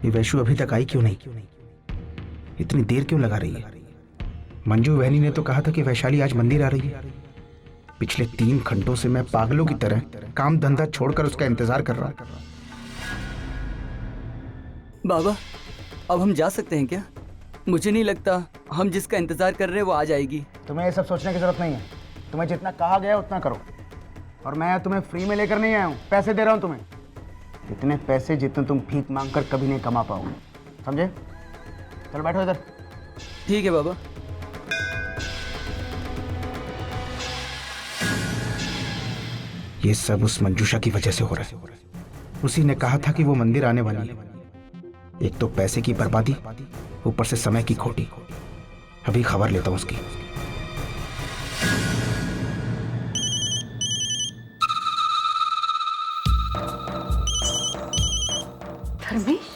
ये वैशु अभी तक आई क्यों नहीं? इतनी देर क्यों लगा रही है? मंजू बहनी ने तो कहा था कि वैशाली आज मंदिर आ रही है। पिछले 3 घंटों से मैं पागलों की तरह काम धंधा छोड़कर उसका इंतजार कर रहा हूं। बाबा, अब हम जा सकते हैं क्या? मुझे नहीं लगता हम जिसका इंतजार कर रहे हैं वो आ जाएगी। तुम्हें ये सब सोचने की जरूरत नहीं है। तुम्हें जितना कहा गया उतना करो। और मैं तुम्हें फ्री में लेकर नहीं आया हूँ, पैसे दे रहा हूँ तुम्हें। इतने पैसे जितने तुम भीख मांगकर कभी नहीं कमा पाओगे, समझे? चलो बैठो इधर। ठीक है बाबा। ये सब उस मंजूषा की वजह से हो रहा है। उसी ने कहा था कि वो मंदिर आने वाली है। एक तो पैसे की बर्बादी, ऊपर से समय की खोटी। अभी खबर लेता हूं उसकी। धर्मेश,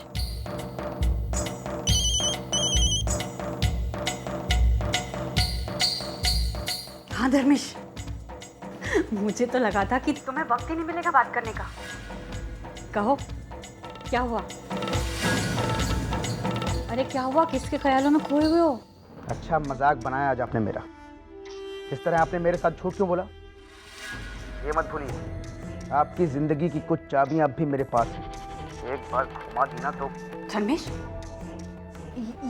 हाँ धर्मेश, मुझे तो लगा था कि तुम्हें वक्त ही नहीं मिलेगा बात करने का। कहो, क्या हुआ? अरे क्या हुआ? किसके ख्यालों में खोए हुए हो? अच्छा मजाक बनाया आज आपने मेरा। इस तरह आपने मेरे साथ झूठ क्यों बोला? ये मत भूलिए, आपकी जिंदगी की कुछ चाबियां अब भी मेरे पास हैं। एक बार घुमा दी ना तो। धर्मेश,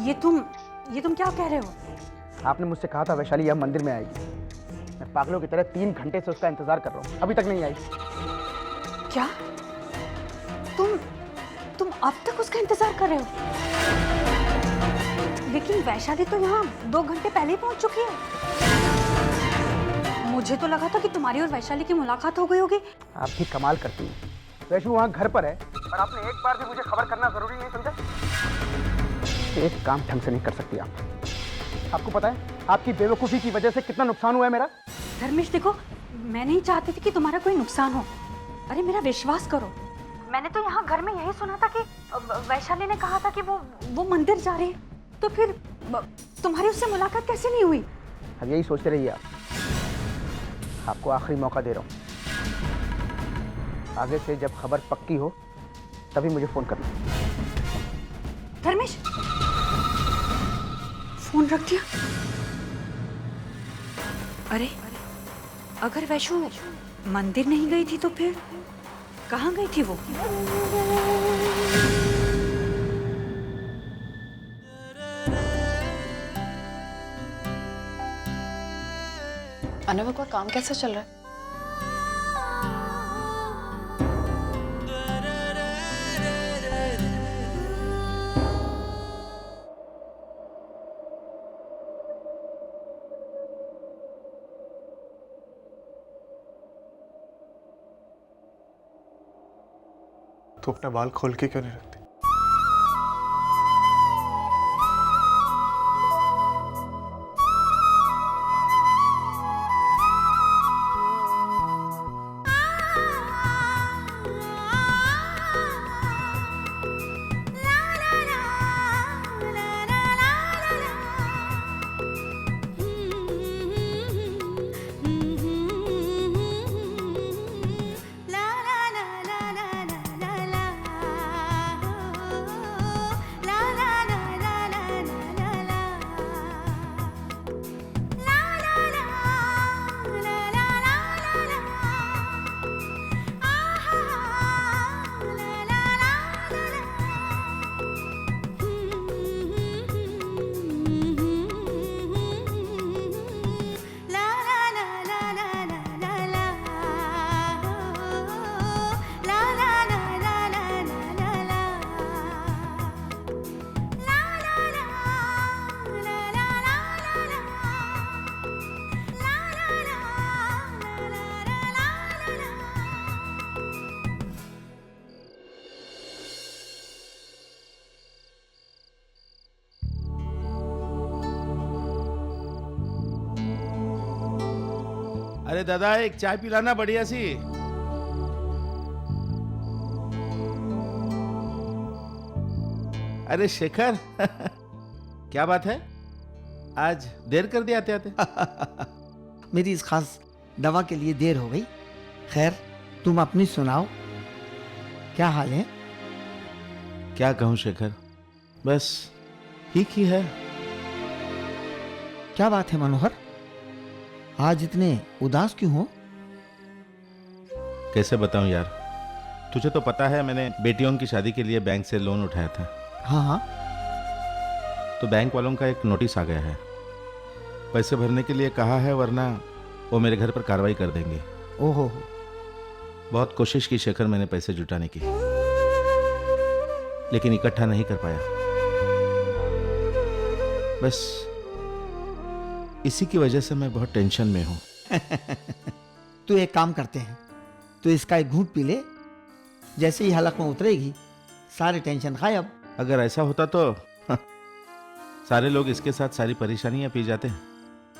ये तुम क्या कह रहे हो? आपने मुझसे कहा था वैशाली यह मंदिर में आएगी। मैं पागलों की तरह 3 घंटे से उसका इंतजार कर रहा हूँ, अभी तक नहीं आई। क्या? तुम अब तक उसका इंतजार कर रहे हो? लेकिन वैशाली तो यहाँ 2 घंटे पहले ही पहुंच चुकी है। मुझे तो लगा था कि तुम्हारी और वैशाली की मुलाकात हो गई होगी। आप भी कमाल करती हैं। वैशु वहाँ घर पर है और आपने एक बार भी मुझे खबर करना जरूरी नहीं समझा? एक काम ढंग से नहीं कर सकती आप। आपको पता है आपकी बेवकूफ़ी की वजह से कितना नुकसान हुआ है मेरा? धर्मेश देखो, मैं नहीं चाहती थी कि तुम्हारा कोई नुकसान हो। अरे मेरा विश्वास करो, मैंने तो यहाँ घर में यही सुना था कि वैशाली ने कहा था कि वो मंदिर जा रही है। तो फिर तुम्हारी उससे मुलाकात कैसे नहीं हुई? अब यही सोचते रहिए आप। आपको आखिरी मौका दे रहा हूँ। आगे से जब खबर पक्की हो तभी मुझे फोन करना। धर्मेश, फोन रख दिया? अरे अगर वैशु मंदिर नहीं गई थी तो फिर कहाँ गई थी वो? अनुभव का काम कैसा चल रहा है? तो अपना बाल खोल के क्यों नहीं रखती? अरे दादा एक चाय पिलाना बढ़िया सी। अरे शेखर क्या बात है, आज देर कर दिया आते आते? मेरी इस खास दवा के लिए देर हो गई। खैर तुम अपनी सुनाओ, क्या हाल है? क्या कहूं शेखर, बस ठीक ही है। क्या बात है मनोहर, आज इतने उदास क्यों हो? कैसे बताऊं यार, तुझे तो पता है मैंने बेटियों की शादी के लिए बैंक से लोन उठाया था। हाँ हाँ। तो बैंक वालों का एक नोटिस आ गया है, पैसे भरने के लिए कहा है, वरना वो मेरे घर पर कार्रवाई कर देंगे। ओहो। बहुत कोशिश की शेखर मैंने पैसे जुटाने की, लेकिन इकट्ठा नहीं कर पाया। बस इसी की वजह से मैं बहुत टेंशन में हूं। तू एक काम करते हैं, तू इसका एक घूंट पी ले, जैसे ही हलक में उतरेगी सारे टेंशन गायब। अगर ऐसा होता तो सारे लोग इसके साथ सारी परेशानियां पी जाते हैं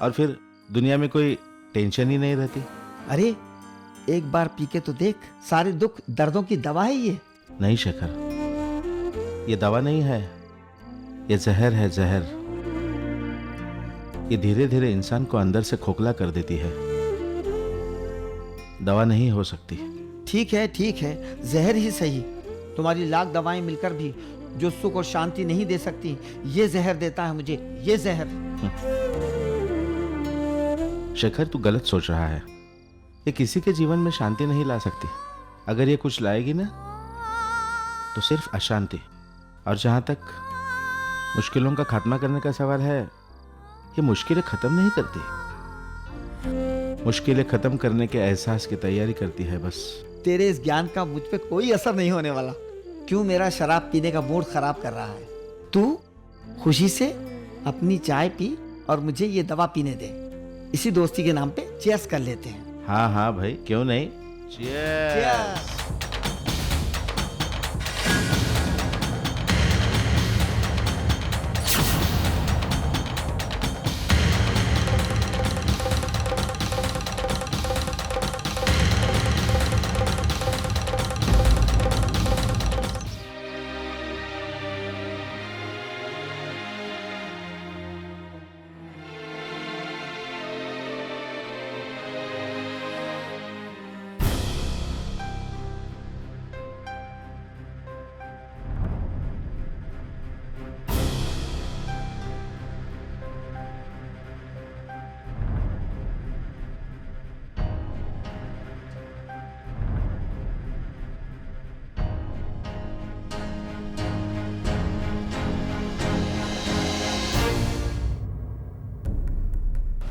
और फिर दुनिया में कोई टेंशन ही नहीं रहती। अरे एक बार पी के तो देख, सारे दुख दर्दों की दवा है ये। नहीं शेखर, ये दवा नहीं है, ये जहर है, जहर। ये धीरे धीरे इंसान को अंदर से खोखला कर देती है, दवा नहीं हो सकती। ठीक है, जहर ही सही। तुम्हारी लाख दवाएं मिलकर भी जो सुख और शांति नहीं दे सकती, ये जहर देता है मुझे, ये जहर। शेखर तू गलत सोच रहा है, ये किसी के जीवन में शांति नहीं ला सकती। अगर ये कुछ लाएगी ना तो सिर्फ अशांति। और जहां तक मुश्किलों का खात्मा करने का सवाल है, ये मुश्किलें खत्म नहीं करती, मुश्किलें खत्म करने के एहसास की तैयारी करती है बस। तेरे इस ज्ञान का मुझ पे कोई असर नहीं होने वाला। क्यों मेरा शराब पीने का मूड खराब कर रहा है? तू खुशी से अपनी चाय पी और मुझे ये दवा पीने दे। इसी दोस्ती के नाम पे चेयर्स कर लेते हैं। हाँ हाँ भाई, क्यों नहीं। Cheers!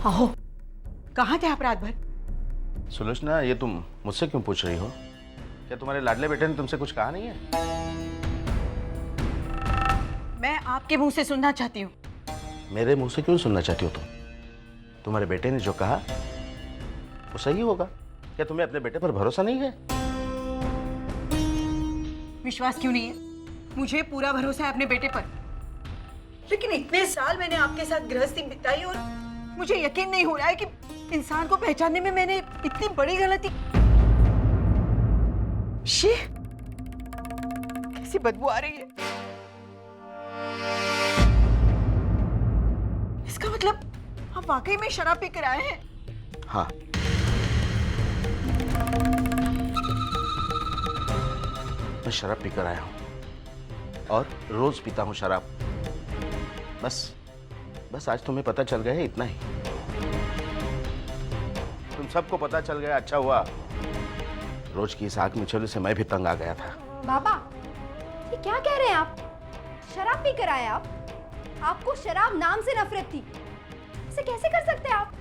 अहो, कहाँ थे आप रात भर? सुलोचना, ये तुम मुझसे क्यों पूछ रही हो? क्या तुम्हारे लाडले बेटे ने तुमसे कुछ कहा नहीं है? मैं आपके मुंह से सुनना चाहती हूँ। मेरे मुंह से क्यों सुनना चाहती हो तुम? तुम्हारे बेटे ने जो कहा वो सही होगा। क्या तुम्हें अपने बेटे पर भरोसा नहीं है? विश्वास क्यों नहीं है? मुझे पूरा भरोसा है अपने बेटे पर। लेकिन इतने साल मैंने आपके साथ गृहस्थी बिताई और मुझे यकीन नहीं हो रहा है कि इंसान को पहचानने में मैंने इतनी बड़ी गलती। शी, कैसी बदबू आ रही है। इसका मतलब आप वाकई में शराब पी कर आए हैं? हाँ। मैं शराब पीकर आया हूँ और रोज पीता हूँ शराब। बस आज तुम्हें पता चल गया है, इतना ही। तुम सबको पता चल गया, अच्छा हुआ। रोज की इस आग मिचोली से मैं भी तंग आ गया था। बाबा, ये क्या कह रहे हैं आप? शराब पी कर आए आप? आपको शराब नाम से नफरत थी, ऐसे कैसे कर सकते हैं आप?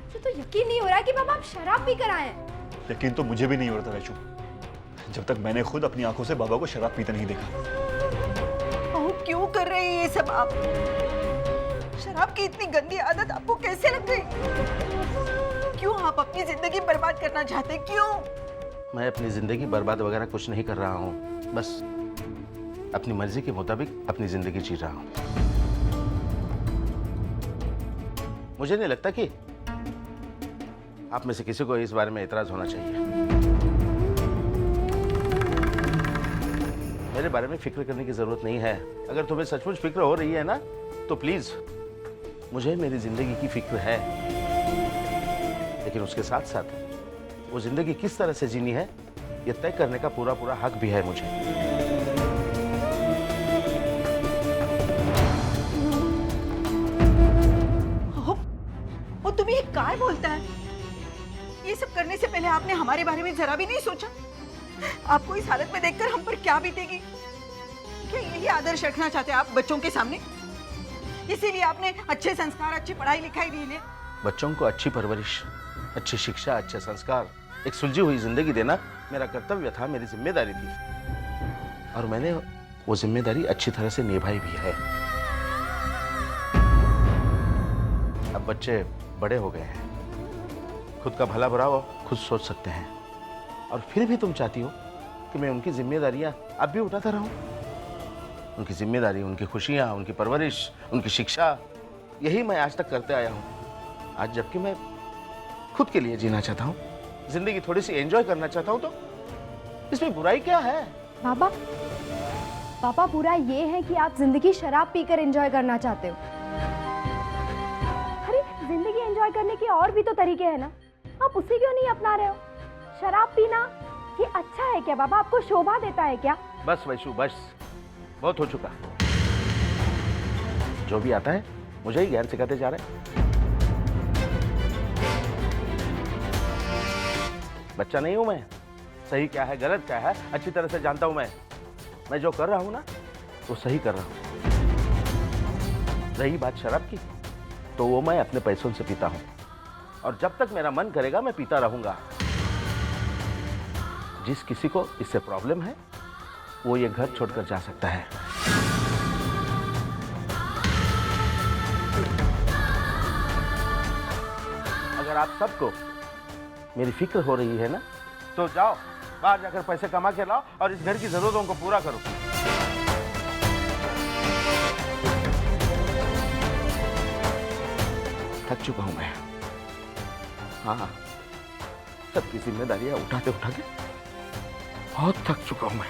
मुझे तो यकीन नहीं हो रहा कि बाबा आप शराब पी कर आए हैं। यकीन तो मुझे भी नहीं हो रहा था वैशु, जब तक मैंने खुद अपनी आंखों से बाबा को शराब पीते नहीं देखा। ओह, क्यों कर रहे हैं ये सब आप? शराब की इतनी गंदी आदत आपको कैसे लग गई? क्यों आप अपनी जिंदगी बर्बाद करना चाहते हैं? क्यों? मैं अपनी जिंदगी बर्बाद वगैरह कुछ नहीं कर रहा हूँ, बस अपनी मर्जी के मुताबिक अपनी जिंदगी जी रहा हूँ। मुझे नहीं लगता कि आप में से किसी को इस बारे में एतराज होना चाहिए। मेरे बारे में फिक्र करने की जरूरत नहीं है। अगर तुम्हें सचमुच फिक्र हो रही है ना, तो प्लीज, मुझे मेरी जिंदगी की फिक्र है, लेकिन उसके साथ साथ वो जिंदगी किस तरह से जीनी है, ये तय करने का पूरा पूरा हक भी है मुझे। बोलता है? ये सब करने से पहले आपने हमारे बारे में जरा भी नहीं सोचा? आपको इस हालत में देखकर हम पर क्या बीतेगी? क्या यही आदर्श रखना चाहते हैं आप बच्चों के सामने? इसीलिए आपने अच्छे संस्कार, अच्छी पढ़ाई लिखाई दी है। बच्चों को अच्छी परवरिश, अच्छी शिक्षा, अच्छे संस्कार, एक सुलझी हुई जिंदगी देना मेरा कर्तव्य था, मेरी जिम्मेदारी थी, और मैंने वो जिम्मेदारी अच्छी तरह से निभाई भी है। अब बच्चे बड़े हो गए हैं, खुद का भला बुरा वो खुद सोच सकते हैं, और फिर भी तुम चाहती हो कि मैं उनकी जिम्मेदारियां अब भी उठाता रहूं? उनकी जिम्मेदारी, उनकी खुशियां, उनकी परवरिश, उनकी शिक्षा, यही मैं आज तक करते आया हूं। आज जबकि मैं खुद के लिए जीना चाहता हूं, जिंदगी थोड़ी सी एंजॉय करना चाहता हूं, तो इसमें बुराई क्या है? पापा, पापा बुरा ये है कि आप जिंदगी शराब पीकर एंजॉय करना चाहते हो। अरे जिंदगी एंजॉय करने के और भी तो तरीके हैं ना, आप उसे क्यों नहीं अपना रहे हो? शराब पीना ये अच्छा है क्या बाबा? आपको शोभा देता है क्या? बस वैशु, बस बहुत हो चुका। जो भी आता है मुझे ही ज्ञान सिखाते जा रहे हैं। बच्चा नहीं हूं मैं, सही क्या है गलत क्या है अच्छी तरह से जानता हूं। मैं जो कर रहा हूं ना वो सही कर रहा हूं। रही बात शराब की, तो वो मैं अपने पैसों से पीता हूं, और जब तक मेरा मन करेगा मैं पीता रहूंगा। जिस किसी को इससे प्रॉब्लम है वो ये घर छोड़कर जा सकता है। अगर आप सबको मेरी फिक्र हो रही है ना, तो जाओ बाहर जाकर पैसे कमा के लाओ और इस घर की जरूरतों को पूरा करो। थक चुका हूं मैं। हाँ, सबकी जिम्मेदारियां उठाते उठाते बहुत थक चुका हूं मैं।